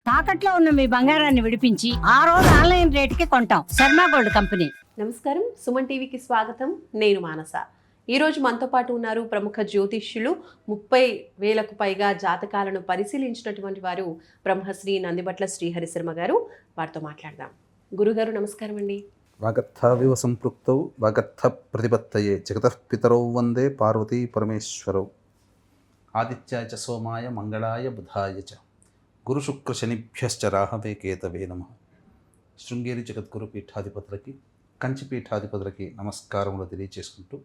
తాకట్లో ఉన్న మీ బంగారాన్ని విడిపించి ఆ రోజు ఆన్లైన్ రేటుకి కొంటాం. Sharma gold company. నమస్కారం, సుమన్ టీవీకి స్వాగతం. నేను మానస. ఈరోజు మనతో పాటు ఉన్నారు ప్రముఖ జ్యోతిష్యులు, 30,000కు పైగా జాతకాలను పరిశీలించినటువంటి వారు బ్రహ్మశ్రీ నందిబట్ల శ్రీహరి శర్మ గారు. వారితో మాట్లాడదాం. గురుగారు నమస్కారం అండి. వాగర్థావివ సంపృక్తౌ వాగర్థ ప్రతిపత్తయే జగతః పితరౌ వందే పార్వతీ పరమేశ్వరౌ. ఆదిత్యాయ చ సోమాయ మంగళాయ బుధాయ చ గురు శుక్ర శనిభ్యశ్చ రాహవే కేతవే నమః. శృంగేరి జగద్గురు పీఠాధిపతులకి, కంచి పీఠాధిపతులకి నమస్కారములు తెలియచేసుకుంటూ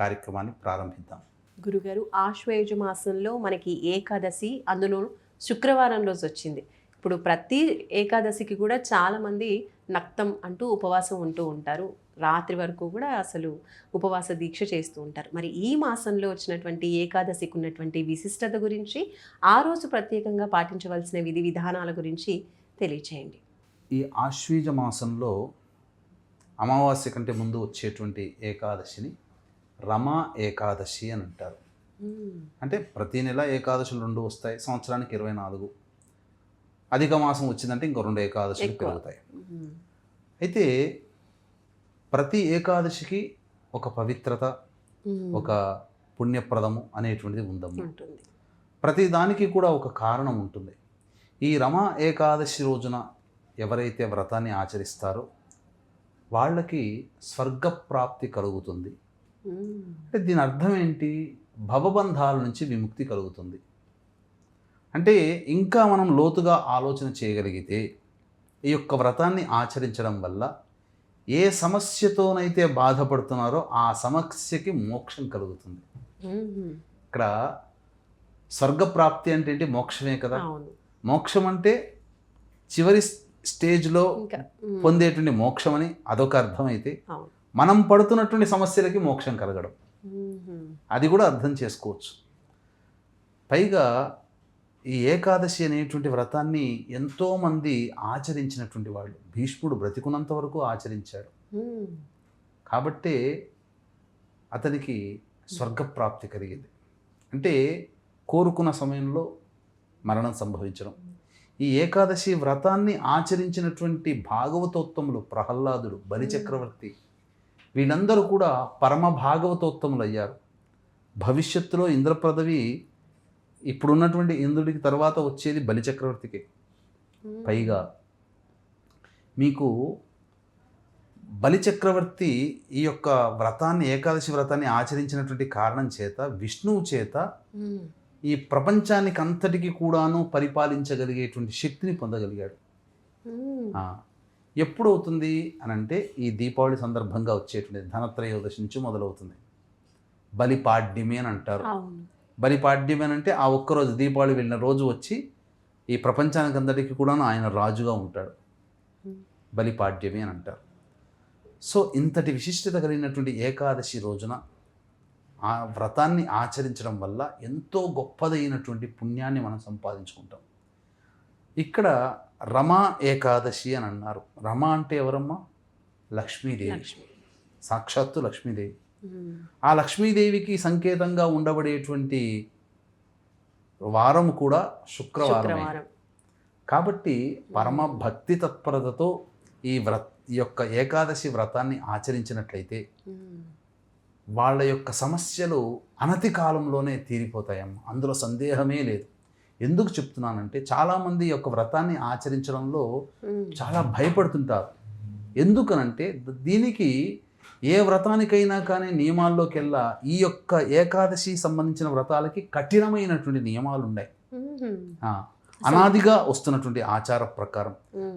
కార్యక్రమాన్ని ప్రారంభిద్దాం. గురుగారు, ఆశ్వయుజ మాసంలో మనకి ఏకాదశి, అందులో శుక్రవారం రోజు వచ్చింది. ఇప్పుడు ప్రతి ఏకాదశికి కూడా చాలామంది నక్తం అంటూ ఉపవాసం ఉంటూ ఉంటారు. రాత్రి వరకు కూడా అసలు ఉపవాస దీక్ష చేస్తూ ఉంటారు. మరి ఈ మాసంలో వచ్చినటువంటి ఏకాదశికి ఉన్నటువంటి విశిష్టత గురించి, ఆ రోజు ప్రత్యేకంగా పాటించవలసిన విధి విధానాల గురించి తెలియచేయండి. ఈ ఆశ్వీజ మాసంలో అమావాస్య కంటే ముందు వచ్చేటువంటి ఏకాదశిని రమా ఏకాదశి అని అంటారు. అంటే ప్రతి నెల ఏకాదశులు 2 వస్తాయి, సంవత్సరానికి 24. అధిక మాసం వచ్చిందంటే ఇంకో 2 ఏకాదశులు పెరుగుతాయి. అయితే ప్రతి ఏకాదశికి ఒక పవిత్రత, ఒక పుణ్యప్రదము అనేటువంటిది ఉందమ్మా. ప్రతి దానికి కూడా ఒక కారణం ఉంటుంది. ఈ రమా ఏకాదశి రోజున ఎవరైతే వ్రతాన్ని ఆచరిస్తారో వాళ్ళకి స్వర్గప్రాప్తి కలుగుతుంది. అంటే దీని అర్థం ఏంటి? భవబంధాల నుంచి విముక్తి కలుగుతుంది. అంటే ఇంకా మనం లోతుగా ఆలోచన చేయగలిగితే ఈ యొక్క వ్రతాన్ని ఆచరించడం వల్ల ఏ సమస్యతోనైతే బాధపడుతున్నారో ఆ సమస్యకి మోక్షం కలుగుతుంది. ఇక్కడ స్వర్గప్రాప్తి అంటే ఏంటి? మోక్షమే కదా. మోక్షం అంటే చివరి స్టేజ్లో పొందేటువంటి మోక్షం అని అదొక అర్థం అయితే, మనం పడుతున్నటువంటి సమస్యలకి మోక్షం కలగడం, అది కూడా అర్థం చేసుకోవచ్చు. పైగా ఈ ఏకాదశి అనేటువంటి వ్రతాన్ని ఎంతోమంది ఆచరించినటువంటి వాళ్ళు. భీష్ముడు బ్రతికున్నంత వరకు ఆచరించాడు. కాబట్టే అతనికి స్వర్గప్రాప్తి కలిగింది. అంటే కోరుకున్న సమయంలో మరణం సంభవించడం. ఈ ఏకాదశి వ్రతాన్ని ఆచరించినటువంటి భాగవతోత్తములు ప్రహ్లాదుడు, బలిచక్రవర్తి, వీళ్ళందరూ కూడా పరమ భాగవతోత్తములు అయ్యారు. భవిష్యత్తులో ఇంద్రపదవి ఇప్పుడున్నటువంటి ఇంద్రుడికి తర్వాత వచ్చేది బలిచక్రవర్తికి. పైగా మీకు బలిచక్రవర్తి ఈ యొక్క వ్రతాన్ని, ఏకాదశి వ్రతాన్ని ఆచరించినటువంటి కారణం చేత, విష్ణువు చేత ఈ ప్రపంచానికి అంతటికి కూడాను పరిపాలించగలిగేటువంటి శక్తిని పొందగలిగాడు. ఎప్పుడవుతుంది అని అంటే ఈ దీపావళి సందర్భంగా వచ్చేటువంటి ధనత్రయోదశి నుంచి మొదలవుతుంది. బలిపాడ్యమి అని అంటారు. బలిపాడ్యమి అని అంటే ఆ ఒక్కరోజు, దీపావళి వెళ్ళిన రోజు వచ్చి ఈ ప్రపంచానికి అందరికీ కూడా ఆయన రాజుగా ఉంటాడు. బలిపాడ్యమి అని అంటారు. సో ఇంతటి విశిష్టత కలిగినటువంటి ఏకాదశి రోజున ఆ వ్రతాన్ని ఆచరించడం వల్ల ఎంతో గొప్పదైనటువంటి పుణ్యాన్ని మనం సంపాదించుకుంటాం. ఇక్కడ రమా ఏకాదశి అని అన్నారు. రమ అంటే ఎవరమ్మా? లక్ష్మీదేవి, సాక్షాత్తు లక్ష్మీదేవి. ఆ లక్ష్మీదేవికి సంకేతంగా ఉండబడేటువంటి వారం కూడా శుక్రవారం. కాబట్టి పరమ భక్తి తత్పరతతో ఈ యొక్క ఏకాదశి వ్రతాన్ని ఆచరించినట్లయితే వాళ్ళ యొక్క సమస్యలు అనతి కాలంలోనే తీరిపోతాయమ్మ. అందులో సందేహమే లేదు. ఎందుకు చెప్తున్నానంటే, చాలామంది యొక్క వ్రతాన్ని ఆచరించడంలో చాలా భయపడుతుంటారు. ఎందుకనంటే దీనికి ఏ వ్రతానికైనా కానీ నియమాల్లోకెల్లా ఈ యొక్క ఏకాదశి సంబంధించిన వ్రతాలకి కఠినమైనటువంటి నియమాలు ఉన్నాయి. అనాదిగా వస్తున్నటువంటి ఆచార ప్రకారం.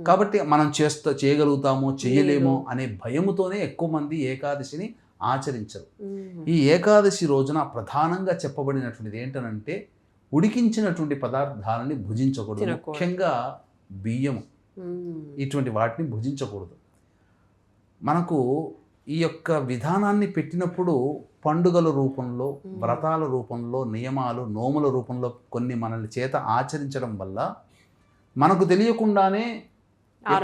కాబట్టి మనం చేయగలుగుతామో చేయలేమో అనే భయముతోనే ఎక్కువ మంది ఏకాదశిని ఆచరించరు. ఈ ఏకాదశి రోజున ప్రధానంగా చెప్పబడినటువంటిది ఏంటనంటే, ఉడికించినటువంటి పదార్థాలని భుజించకూడదు. ముఖ్యంగా బియ్యము, ఇటువంటి వాటిని భుజించకూడదు. మనకు ఈ యొక్క విధానాన్ని పెట్టినప్పుడు పండుగల రూపంలో, వ్రతాల రూపంలో, నియమాలు, నోముల రూపంలో కొన్ని మనల్ని చేత ఆచరించడం వల్ల మనకు తెలియకుండానే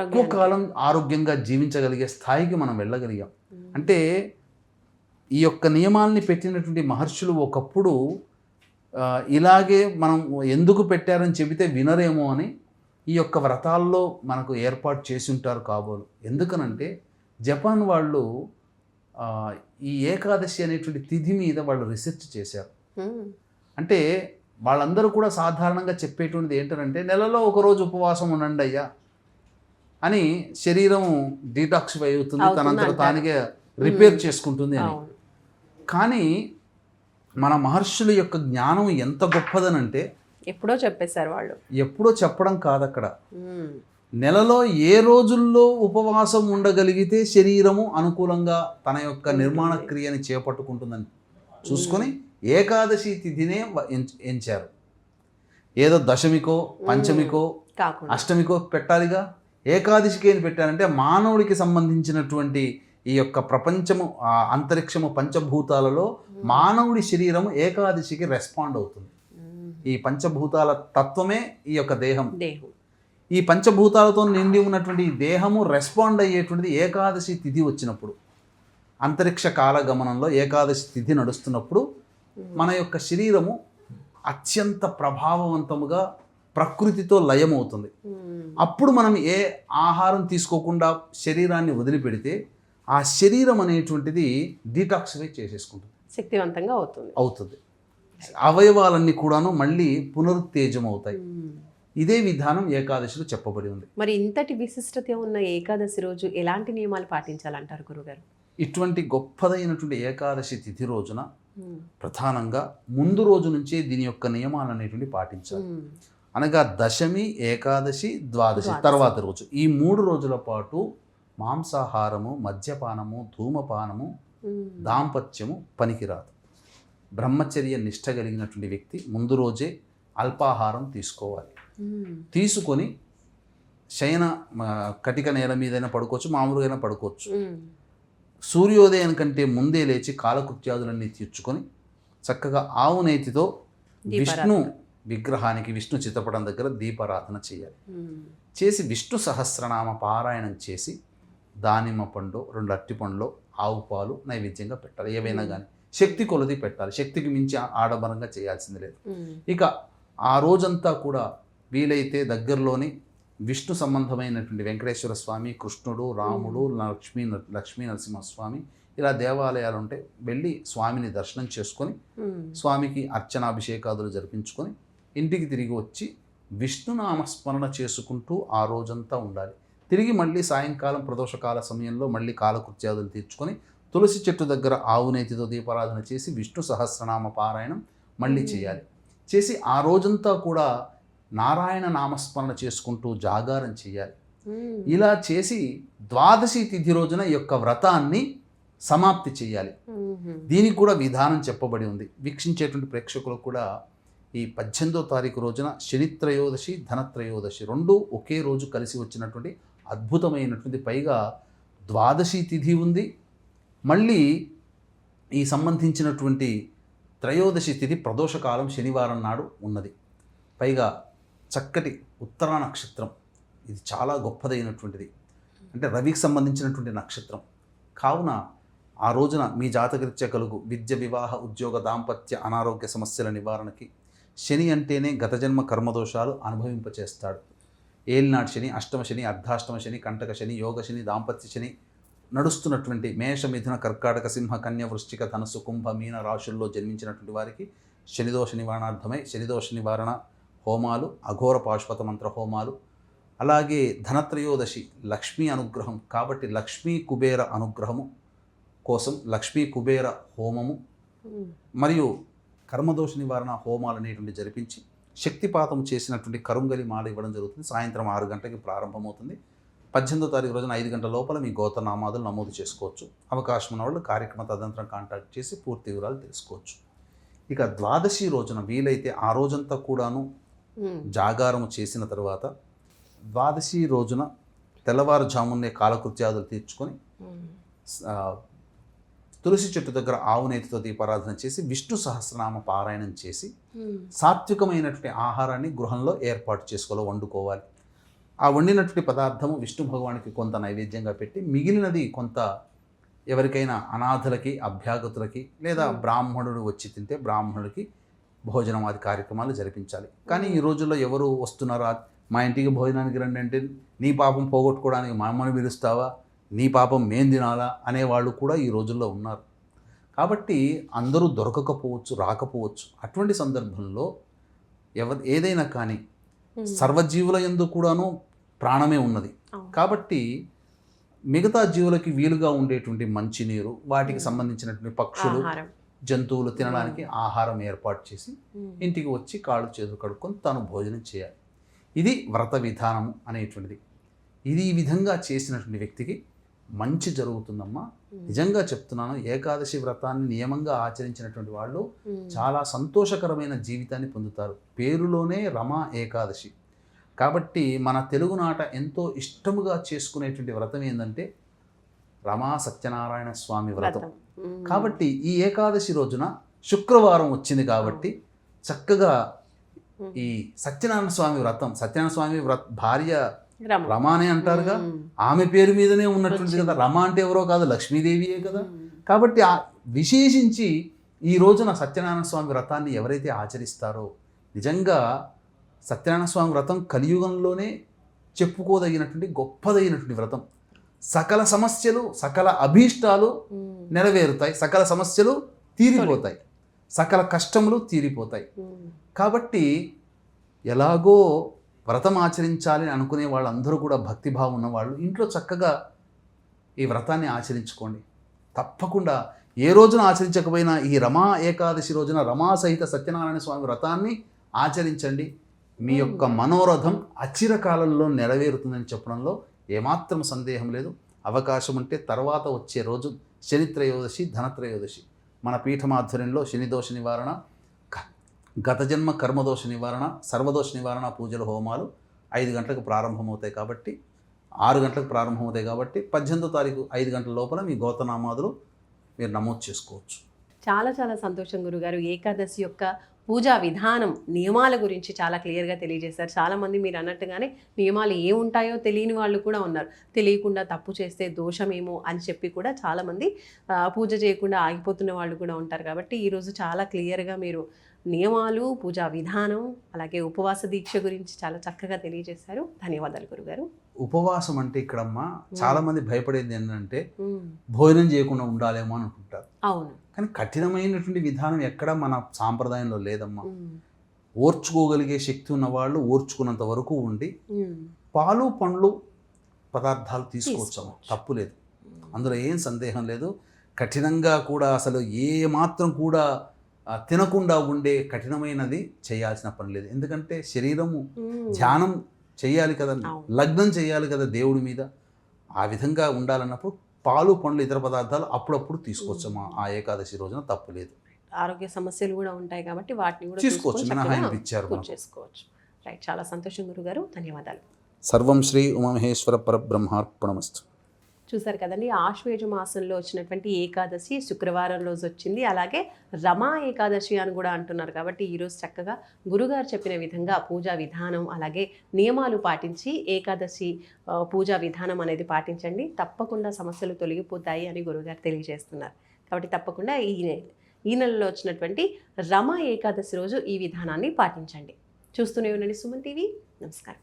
ఎక్కువ కాలం ఆరోగ్యంగా జీవించగలిగే స్థాయికి మనం వెళ్ళగలిగాం. అంటే ఈ యొక్క నియమాల్ని పెట్టినటువంటి మహర్షులు ఒకప్పుడు ఇలాగే మనం ఎందుకు పెట్టారని చెబితే వినరేమో అని ఈ యొక్క వ్రతాల్లో మనకు ఏర్పాటు చేసి ఉంటారు కాబోలు. ఎందుకనంటే జపాన్ వాళ్ళు ఈ ఏకాదశి అనేటువంటి తిథి మీద వాళ్ళు రీసెర్చ్ చేశారు. అంటే వాళ్ళందరూ కూడా సాధారణంగా చెప్పేటువంటిది ఏంటంటే నెలలో ఒకరోజు ఉపవాసం ఉండండి అయ్యా అని శరీరం డీటాక్సిఫై అవుతుంది, తనంతట తానికే రిపేర్ చేసుకుంటుంది అని. కానీ మన మహర్షుల యొక్క జ్ఞానం ఎంత గొప్పదనంటే ఎప్పుడో చెప్పేశారు వాళ్ళు. ఎప్పుడో చెప్పడం కాదు అక్కడ. నెలలో ఏ రోజుల్లో ఉపవాసం ఉండగలిగితే శరీరము అనుకూలంగా తన యొక్క నిర్మాణ క్రియని చేపట్టుకుంటుందని చూసుకొని ఏకాదశి తిథినే ఎంచారు. ఏదో దశమికో పంచమికో అష్టమికో పెట్టాలిగా, ఏకాదశికి ఏం పెట్టారంటే మానవుడికి సంబంధించినటువంటి ఈ యొక్క ప్రపంచము అంతరిక్షము పంచభూతాలలో మానవుడి శరీరము ఏకాదశికి రెస్పాండ్ అవుతుంది. ఈ పంచభూతాల తత్వమే ఈ యొక్క దేహం. ఈ పంచభూతాలతో నిండి ఉన్నటువంటి ఈ దేహము రెస్పాండ్ అయ్యేటువంటిది ఏకాదశి తిథి వచ్చినప్పుడు. అంతరిక్ష కాలగమనంలో ఏకాదశి తిథి నడుస్తున్నప్పుడు మన యొక్క శరీరము అత్యంత ప్రభావవంతముగా ప్రకృతితో లయమవుతుంది. అప్పుడు మనం ఏ ఆహారం తీసుకోకుండా శరీరాన్ని వదిలిపెడితే ఆ శరీరం అనేటువంటిది డీటాక్సిఫై చేసేసుకుంటుంది, శక్తివంతంగా అవుతుంది. అవయవాలన్నీ కూడాను మళ్ళీ పునరుత్తేజం అవుతాయి. ఇదే విధానం ఏకాదశిలో చెప్పబడి ఉంది. మరి ఇంతటి విశిష్టత ఉన్న ఏకాదశి రోజు ఎలాంటి నియమాలు పాటించాలంటారు గురుగారు? ఇటువంటి గొప్పదైనటువంటి ఏకాదశి తిథి రోజున ప్రధానంగా ముందు రోజు నుంచే దీని యొక్క నియమాలు అనేటువంటి పాటించాలి. అనగా దశమి, ఏకాదశి, ద్వాదశి తర్వాత రోజు ఈ 3 రోజుల పాటు మాంసాహారము, మద్యపానము, ధూమపానము, దాంపత్యము పనికిరాదు. బ్రహ్మచర్య నిష్ట కలిగినటువంటి వ్యక్తి ముందు రోజే అల్పాహారం తీసుకోవాలి. తీసుకొని శయన కటిక నేల మీదైనా పడుకోవచ్చు, మామూలుగా పడుకోవచ్చు. సూర్యోదయం కంటే ముందే లేచి కాలకృత్యాదులన్నీ తీర్చుకొని చక్కగా ఆవు నేతితో విష్ణు విగ్రహానికి, విష్ణు చిత్తపటం దగ్గర దీపారాధన చేయాలి. చేసి విష్ణు సహస్రనామ పారాయణం చేసి దానిమ్మ పండు, 2 అరటి పండ్లు, ఆవు పాలు నైవేద్యంగా పెట్టాలి. ఏవైనా కానీ శక్తి కొలది పెట్టాలి. శక్తికి మించి ఆడంబరంగా చేయాల్సింది లేదు. ఇక ఆ రోజంతా కూడా వీలైతే దగ్గరలోని విష్ణు సంబంధమైనటువంటి వెంకటేశ్వర స్వామి, కృష్ణుడు, రాముడు, లక్ష్మీ నరసింహస్వామి ఇలా దేవాలయాలు ఉంటే వెళ్ళి స్వామిని దర్శనం చేసుకొని స్వామికి అర్చనాభిషేకాదులు జరిపించుకొని ఇంటికి తిరిగి వచ్చి విష్ణునామస్మరణ చేసుకుంటూ ఆ రోజంతా ఉండాలి. తిరిగి మళ్ళీ సాయంకాలం ప్రదోషకాల సమయంలో మళ్ళీ కాలకృత్యాదులు తీర్చుకొని తులసి చెట్టు దగ్గర ఆవు నేతితో దీపారాధన చేసి విష్ణు సహస్రనామ పారాయణం మళ్ళీ చేయాలి. చేసి ఆ రోజంతా కూడా నారాయణ నామస్మరణ చేసుకుంటూ జాగారం చేయాలి. ఇలా చేసి ద్వాదశి తిథి రోజున ఈ యొక్క వ్రతాన్ని సమాప్తి చేయాలి. దీనికి కూడా విధానం చెప్పబడి ఉంది. వీక్షించేటువంటి ప్రేక్షకులకు కూడా ఈ 18వ తారీఖు రోజున శనిత్రయోదశి, ధనత్రయోదశి 2 ఒకే రోజు కలిసి వచ్చినటువంటి అద్భుతమైనటువంటి, పైగా ద్వాదశి తిథి ఉంది, మళ్ళీ ఈ సంబంధించినటువంటి త్రయోదశి తిథి ప్రదోషకాలం శనివారం నాడు ఉన్నది. పైగా చక్కటి ఉత్తర నక్షత్రం, ఇది చాలా గొప్పదైనటువంటిది. అంటే రవికి సంబంధించినటువంటి నక్షత్రం కావున ఆ రోజున మీ జాతకరీత్యా కలుగు విద్య, వివాహ, ఉద్యోగ, దాంపత్య, అనారోగ్య సమస్యల నివారణకి శని అంటేనే గత జన్మ కర్మదోషాలు అనుభవింపచేస్తాడు. ఏలినాటి శని, అష్టమ శని, అర్ధాష్టమ శని, కంటక శని, యోగ శని, దాంపత్య శని నడుస్తున్నటువంటి మేష, మిథున, కర్కాటక, సింహ, కన్య, వృశ్చిక, ధనుసు, కుంభ, మీన రాశుల్లో జన్మించినటువంటి వారికి శనిదోష నివారణార్థమై శనిదోష నివారణ హోమాలు, అఘోర పాశుపత మంత్ర హోమాలు, అలాగే ధనత్రయోదశి లక్ష్మీ అనుగ్రహం కాబట్టి లక్ష్మీ కుబేర అనుగ్రహము కోసం లక్ష్మీ కుబేర హోమము మరియు కర్మదోష నివారణ హోమాలు అనేటువంటి జరిపించి శక్తిపాతం చేసినటువంటి కరుంగలి మాల ఇవ్వడం జరుగుతుంది. సాయంత్రం 6 గంటలకి ప్రారంభమవుతుంది. 18వ తారీఖు రోజున 5 గంటల లోపల మీ గోత్రనామాదులు నమోదు చేసుకోవచ్చు. అవకాశం ఉన్న వాళ్ళు కార్యక్రమ తదనంతరం కాంటాక్ట్ చేసి పూర్తి వివరాలు తెలుసుకోవచ్చు. ఇక ద్వాదశి రోజున వీలైతే ఆ రోజంతా కూడాను జాగారము చేసిన తర్వాత ద్వాదశి రోజున తెల్లవారుజామునే కాలకృత్యాదులు తీర్చుకొని తులసి చెట్టు దగ్గర ఆవు నేతితో దీపారాధన చేసి విష్ణు సహస్రనామ పారాయణం చేసి సాత్వికమైనటువంటి ఆహారాన్ని గృహంలో ఏర్పాటు చేసుకోవాలి, వండుకోవాలి. ఆ వండినటువంటి పదార్థము విష్ణు భగవానికి కొంత నైవేద్యంగా పెట్టి మిగిలినది కొంత ఎవరికైనా అనాథలకి, అభ్యాగతులకి లేదా బ్రాహ్మణుడు వచ్చి తింటే బ్రాహ్మణుడికి భోజనం ఆది కార్యక్రమాలు జరిపించాలి. కానీ ఈ రోజుల్లో ఎవరు వస్తున్నారో మా ఇంటికి భోజనానికి రండి అంటే నీ పాపం పోగొట్టుకోవడానికి మమ్మల్ని పిలుస్తావా, నీ పాపం మేం తినాలా అనేవాళ్ళు కూడా ఈ రోజుల్లో ఉన్నారు. కాబట్టి అందరూ దొరకకపోవచ్చు, రాకపోవచ్చు. అటువంటి సందర్భంలో ఏదైనా కానీ సర్వజీవుల యందు కూడాను ప్రాణమే ఉన్నది. కాబట్టి మిగతా జీవులకి వీలుగా ఉండేటువంటి మంచినీరు, వాటికి సంబంధించినటువంటి పక్షులు, జంతువులు తినడానికి ఆహారం ఏర్పాటు చేసి ఇంటికి వచ్చి కాళ్ళు చేతులు కడుక్కొని తాను భోజనం చేయాలి. ఇది వ్రత విధానము అనేటువంటిది. ఇది ఈ విధంగా చేసినటువంటి వ్యక్తికి మంచి జరుగుతుందమ్మా. నిజంగా చెప్తున్నాను, ఏకాదశి వ్రతాన్ని నియమంగా ఆచరించినటువంటి వాళ్ళు చాలా సంతోషకరమైన జీవితాన్ని పొందుతారు. పేరులోనే రమా ఏకాదశి. కాబట్టి మన తెలుగునాట ఎంతో ఇష్టముగా చేసుకునేటువంటి వ్రతం ఏంటంటే రమా సత్యనారాయణ స్వామి వ్రతం. కాబట్టి ఈ ఏకాదశి రోజున శుక్రవారం వచ్చింది కాబట్టి చక్కగా ఈ సత్యనారాయణ స్వామి వ్రతం, సత్యనారాయణ స్వామి భార్య రమానే అంటారుగా, ఆమె పేరు మీదనే ఉన్నటువంటి కదా. రమ అంటే ఎవరో కాదు, లక్ష్మీదేవియే కదా. కాబట్టి విశేషించి ఈ రోజున సత్యనారాయణ స్వామి వ్రతాన్ని ఎవరైతే ఆచరిస్తారో, నిజంగా సత్యనారాయణ స్వామి వ్రతం కలియుగంలోనే చెప్పుకోదగినటువంటి గొప్పదైనటువంటి వ్రతం. సకల సమస్యలు, సకల అభీష్టాలు నెరవేరుతాయి, సకల సమస్యలు తీరిపోతాయి, సకల కష్టములు తీరిపోతాయి. కాబట్టి ఎలాగో వ్రతం ఆచరించాలని అనుకునే వాళ్ళందరూ కూడా భక్తిభావం ఉన్నవాళ్ళు ఇంట్లో చక్కగా ఈ వ్రతాన్ని ఆచరించుకోండి. తప్పకుండా ఏ రోజున ఆచరించకపోయినా ఈ రమా ఏకాదశి రోజున రమా సహిత సత్యనారాయణ స్వామి వ్రతాన్ని ఆచరించండి. మీ యొక్క మనోరథం అచిరకాలంలో నెరవేరుతుందని చెప్పడంలో ఏమాత్రం సందేహం లేదు. అవకాశం ఉంటే తర్వాత వచ్చే రోజు శనిత్రయోదశి, ధనత్రయోదశి మన పీఠమాధ్వర్యంలో శనిదోష నివారణ, గత జన్మ కర్మదోష నివారణ, సర్వదోష నివారణ పూజలు, హోమాలు 5 గంటలకు ప్రారంభమవుతాయి. కాబట్టి 6 గంటలకు ప్రారంభమవుతాయి. కాబట్టి 18వ తారీఖు 5 గంటల లోపల మీ గోతనామాదులు మీరు నమోదు చేసుకోవచ్చు. చాలా చాలా సంతోషం గురుగారు. ఏకాదశి యొక్క పూజా విధానం, నియమాల గురించి చాలా క్లియర్గా తెలియజేశారు. చాలామంది మీరు అన్నట్టుగానే నియమాలు ఏముంటాయో తెలియని వాళ్ళు కూడా ఉన్నారు. తెలియకుండా తప్పు చేస్తే దోషమేమో అని చెప్పి కూడా చాలామంది పూజ చేయకుండా ఆగిపోతున్న వాళ్ళు కూడా ఉంటారు. కాబట్టి ఈరోజు చాలా క్లియర్గా మీరు నియమాలు, పూజా విధానం, అలాగే ఉపవాస దీక్ష గురించి చాలా చక్కగా తెలియజేశారు. ధన్యవాదాలు గురుగారు. ఉపవాసం అంటే ఇక్కడమ్మా చాలా మంది భయపడేది ఏంటంటే భోజనం చేయకుండా ఉండాలేమో అని అనుకుంటారు. అవును, కానీ కఠినమైనటువంటి విధానం ఎక్కడ మన సాంప్రదాయంలో లేదమ్మా. ఓర్చుకోగలిగే శక్తి ఉన్న వాళ్ళు ఓర్చుకున్నంత వరకు ఉండి పాలు పండ్లు పదార్థాలు తీసుకోవచ్చమ్మా, తప్పు లేదు, అందులో ఏం సందేహం లేదు. కఠినంగా కూడా అసలు ఏ మాత్రం కూడా తినకుండా ఉండే కఠినమైనది చేయాల్సిన పని లేదు. ఎందుకంటే శరీరము ధ్యానం చేయాలి కదా, లగ్నం చేయాలి కదా దేవుడి మీద. ఆ విధంగా ఉండాలన్నప్పుడు పాలు పండ్లు ఇతర పదార్థాలు అప్పుడప్పుడు తీసుకోవచ్చమ్మా. ఆ ఏకాదశి రోజున తప్పు లేదు. ఆరోగ్య సమస్యలు కూడా ఉంటాయి కాబట్టి వాటిని కూడా తీసుకోవచ్చు, మినహాయింపు ఇచ్చారు. చేసుకోవచ్చు. రైట్, చాలా సంతోషం గురుగారు. ధన్యవాదాలు. సర్వం శ్రీ ఉమామహేశ్వర పరబ్రహ్మార్పణమస్తు. చూసారు కదండి, ఆశ్వేజ మాసంలో వచ్చినటువంటి ఏకాదశి శుక్రవారం రోజు వచ్చింది. అలాగే రమా ఏకాదశి అని కూడా అంటున్నారు. కాబట్టి ఈరోజు చక్కగా గురుగారు చెప్పిన విధంగా పూజా విధానం, అలాగే నియమాలు పాటించి ఏకాదశి పూజా విధానం అనేది పాటించండి. తప్పకుండా సమస్యలు తొలగిపోతాయి అని గురుగారు తెలియజేస్తున్నారు. కాబట్టి తప్పకుండా ఈ నెలలో వచ్చినటువంటి రమా ఏకాదశి రోజు ఈ విధానాన్ని పాటించండి. చూస్తూనే ఉండండి సుమన్ టీవీ. నమస్కారం.